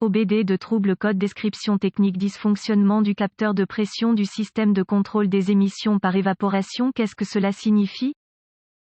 OBD de trouble code description technique dysfonctionnement du capteur de pression du système de contrôle des émissions par évaporation. Qu'est-ce que cela signifie?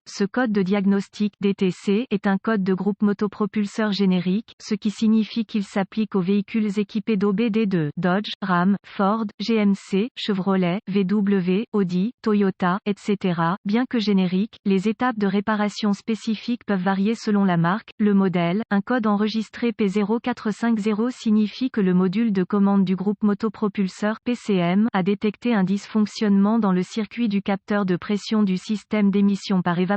Ce code de diagnostic DTC est un code de groupe motopropulseur générique, ce qui signifie qu'il s'applique aux véhicules équipés d'OBD de Dodge, Ram, Ford, GMC, Chevrolet, VW, Audi, Toyota, etc. Bien que génériques, les étapes de réparation spécifiques peuvent varier selon la marque, le modèle. Un code enregistré P0450 signifie que le module de commande du groupe motopropulseur PCM a détecté un dysfonctionnement dans le circuit du capteur de pression du système d'émission par évaporation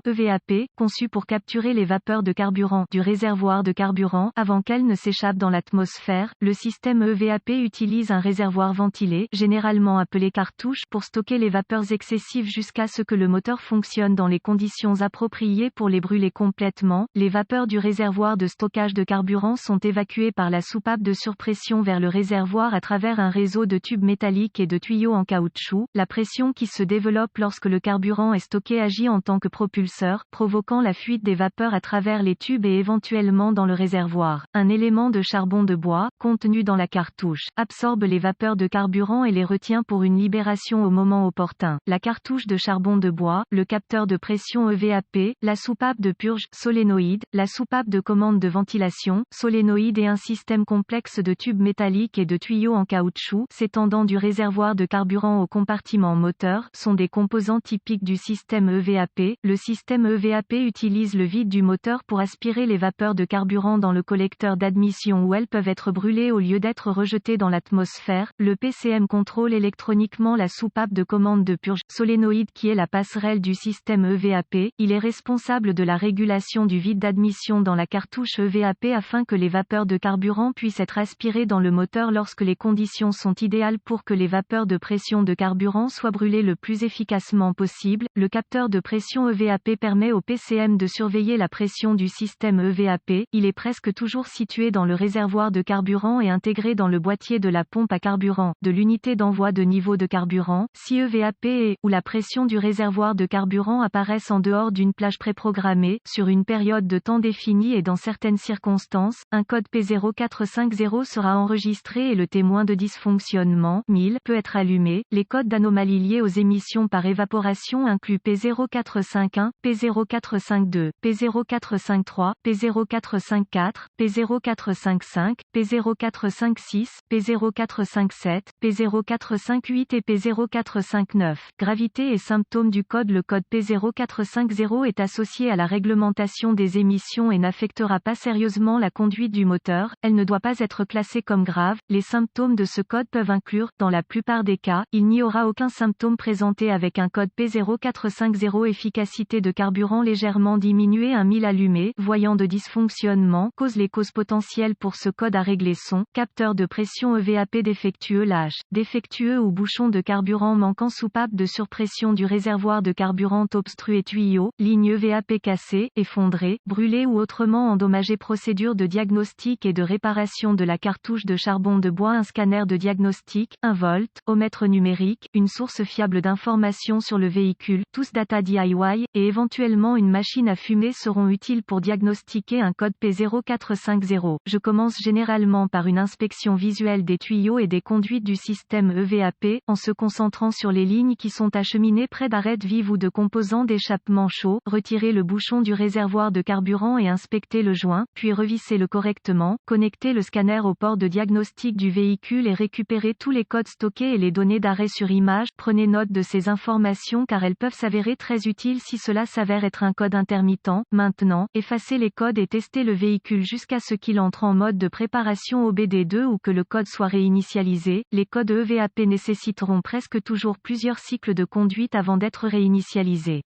EVAP, conçu pour capturer les vapeurs de carburant du réservoir de carburant avant qu'elles ne s'échappent dans l'atmosphère. Le système EVAP utilise un réservoir ventilé, généralement appelé cartouche, pour stocker les vapeurs excessives jusqu'à ce que le moteur fonctionne dans les conditions appropriées pour les brûler complètement. Les vapeurs du réservoir de stockage de carburant sont évacuées par la soupape de surpression vers le réservoir à travers un réseau de tubes métalliques et de tuyaux en caoutchouc. La pression qui se développe lorsque le carburant est stocké agit en tant que propulseur, provoquant la fuite des vapeurs à travers les tubes et éventuellement dans le réservoir. Un élément de charbon de bois, contenu dans la cartouche, absorbe les vapeurs de carburant et les retient pour une libération au moment opportun. La cartouche de charbon de bois, le capteur de pression EVAP, la soupape de purge, solénoïde, la soupape de commande de ventilation, solénoïde et un système complexe de tubes métalliques et de tuyaux en caoutchouc, s'étendant du réservoir de carburant au compartiment moteur, sont des composants typiques du système EVAP. Le système EVAP utilise le vide du moteur pour aspirer les vapeurs de carburant dans le collecteur d'admission où elles peuvent être brûlées au lieu d'être rejetées dans l'atmosphère. Le PCM contrôle électroniquement la soupape de commande de purge solénoïde qui est la passerelle du système EVAP. Il est responsable de la régulation du vide d'admission dans la cartouche EVAP afin que les vapeurs de carburant puissent être aspirées dans le moteur lorsque les conditions sont idéales pour que les vapeurs de pression de carburant soient brûlées le plus efficacement possible. Le capteur de pression EVAP permet au PCM de surveiller la pression du système EVAP. Il est presque toujours situé dans le réservoir de carburant et intégré dans le boîtier de la pompe à carburant, de l'unité d'envoi de niveau de carburant. Si EVAP et ou la pression du réservoir de carburant apparaissent en dehors d'une plage préprogrammée, sur une période de temps définie et dans certaines circonstances, un code P0450 sera enregistré et le témoin de dysfonctionnement 1000 peut être allumé. Les codes d'anomalies liées aux émissions par évaporation incluent P0451, P0452, P0453, P0454, P0455, P0456, P0457, P0458 et P0459. Gravité et symptômes du code. Le code P0450 est associé à la réglementation des émissions et n'affectera pas sérieusement la conduite du moteur. Elle ne doit pas être classée comme grave. Les symptômes de ce code peuvent inclure, dans la plupart des cas, il n'y aura aucun symptôme présenté avec un code P0450. Efficacité de carburant légèrement diminuée. 1000 allumé. Voyant de dysfonctionnement. Les causes potentielles pour ce code à régler sont capteur de pression EVAP défectueux, lâche, défectueux ou bouchon de carburant manquant, soupape de surpression du réservoir de carburant obstrué, tuyau, ligne EVAP cassée, effondrée, brûlée ou autrement endommagée. Procédure de diagnostic et de réparation de la cartouche de charbon de bois. Un scanner de diagnostic, un voltomètre numérique, une source fiable d'informations sur le véhicule, tous data DIY, et éventuellement une machine à fumer seront utiles pour diagnostiquer un code P0450. Je commence généralement par une inspection visuelle des tuyaux et des conduites du système EVAP, en se concentrant sur les lignes qui sont acheminées près d'arêtes vives ou de composants d'échappement chaud. Retirer le bouchon du réservoir de carburant et inspecter le joint, puis revissez-le correctement. Connectez le scanner au port de diagnostic du véhicule et récupérez tous les codes stockés et les données d'arrêt sur image. Prenez note de ces informations car elles peuvent s'avérer très utiles si cela s'avère être un code intermittent. Maintenant, effacez les codes et testez le véhicule jusqu'à ce qu'il entre en mode de préparation OBD2 ou que le code soit réinitialisé. Les codes EVAP nécessiteront presque toujours plusieurs cycles de conduite avant d'être réinitialisés.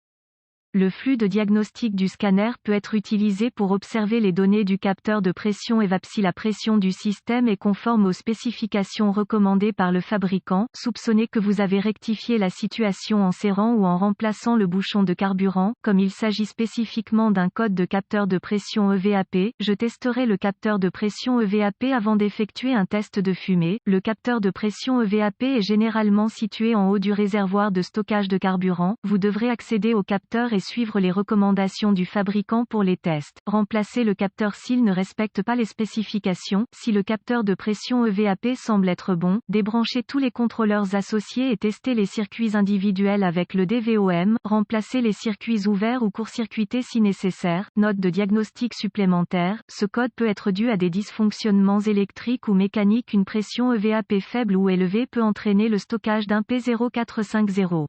Le flux de diagnostic du scanner peut être utilisé pour observer les données du capteur de pression EVAP. Si la pression du système est conforme aux spécifications recommandées par le fabricant, soupçonnez que vous avez rectifié la situation en serrant ou en remplaçant le bouchon de carburant. Comme il s'agit spécifiquement d'un code de capteur de pression EVAP, je testerai le capteur de pression EVAP avant d'effectuer un test de fumée. Le capteur de pression EVAP est généralement situé en haut du réservoir de stockage de carburant. Vous devrez accéder au capteur et suivre les recommandations du fabricant pour les tests. Remplacer le capteur s'il ne respecte pas les spécifications. Si le capteur de pression EVAP semble être bon, débrancher tous les contrôleurs associés et tester les circuits individuels avec le DVOM. Remplacer les circuits ouverts ou court-circuités si nécessaire. Note de diagnostic supplémentaire. Ce code peut être dû à des dysfonctionnements électriques ou mécaniques. Une pression EVAP faible ou élevée peut entraîner le stockage d'un P0450.